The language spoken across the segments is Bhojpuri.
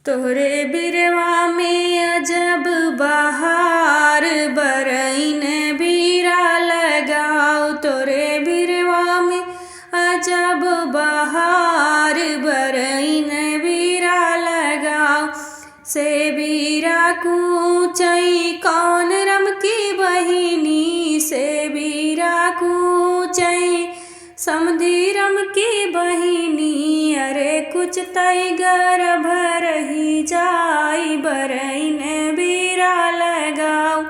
तोहरे बिरवा में अजब बहार बरईन बीरा लगाओ। तोरे बिरवा में अजब बहार बरईन बीरा लगाओ। से बीरा कूचई कौन रम की बहिनी, से बीरा कूचई समधी रम की बहिनी। अरे कुछ तई गर्भ रही जाई बरईन बीरा लगाओ।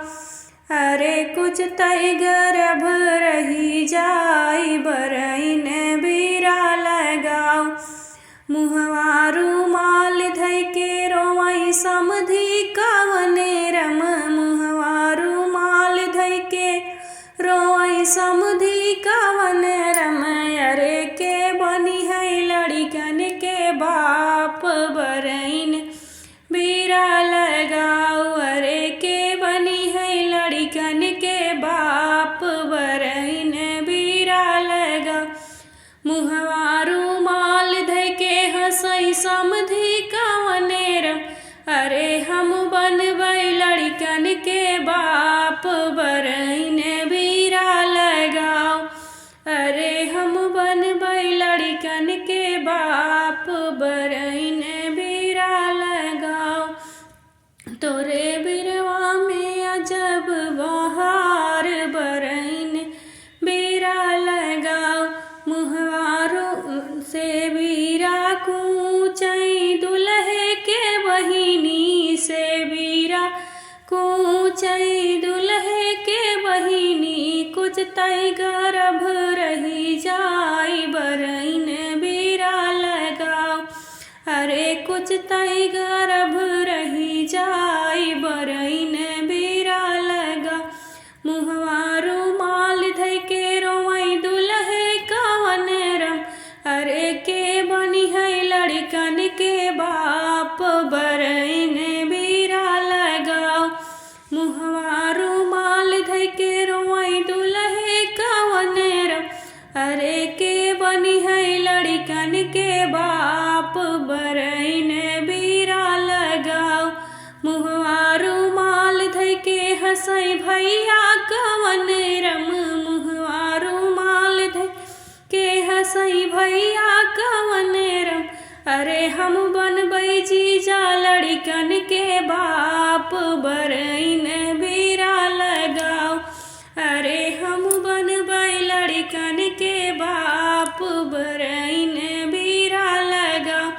अरे कुछ तई गर्भ रही जाई बरईन बीरा लगाओ। मुहवा रुमाल धई के रोवई समधी कवने रम, मुहवा रुमाल धई के रोवई समधी कवन रम। अरे के बनी है लड़कन के बाप बरईन बीरा लगाओ। अरे के बनी है लड़कन के बाप बरईन बीरा लगाओ। मुहवा रुमाल धई के हंसई समधी कवने रम। अरे हम बनबै लड़कन के बाप बरईन बीरा लगाओ। अरे हम बनबै लड़कन के बाप बरईन बीरा लगाओ। तोरे बिरवा में अजब बहार बरईन बीरा लगाओ। मुहवारो से बीरा कूचई दुल्हे के बहिनी, से बीरा कूचई दुल्हे के बहिनी। कुछ तई गर्भ रही जाई बरईन बीरा लगाओ। अरे कुछ तई गर्भ रही जाई बरईन बीरा लगाओ। मुहवा रुमाल धई के रोवई दुल्हे कवन रम। अरे के बनी है लड़कन के बाप बरईन बीरा लगाओ। मुहवा रुमाल धई के रोवई दुल्हे कवन रम। अरे के बनी है लड़कन के बाप बरईन बीरा लगाओ। मुहवा रुमाल धई के हंसई भैया कवन रम, मुहवा रुमाल धई के हंसई भैया कवन रम। अरे हम बनबै जीजा लड़कन के बाप बरईन बीरा लगाओ। अरे हम बनबै लड़कन के बाप बरईन बीरा लगाओ।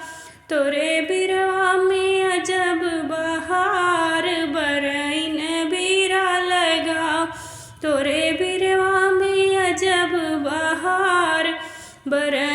तोरे बिरवा में अजब बहार बरईन बीरा लगाओ। तोरे बिरवा में अजब बहार बरईन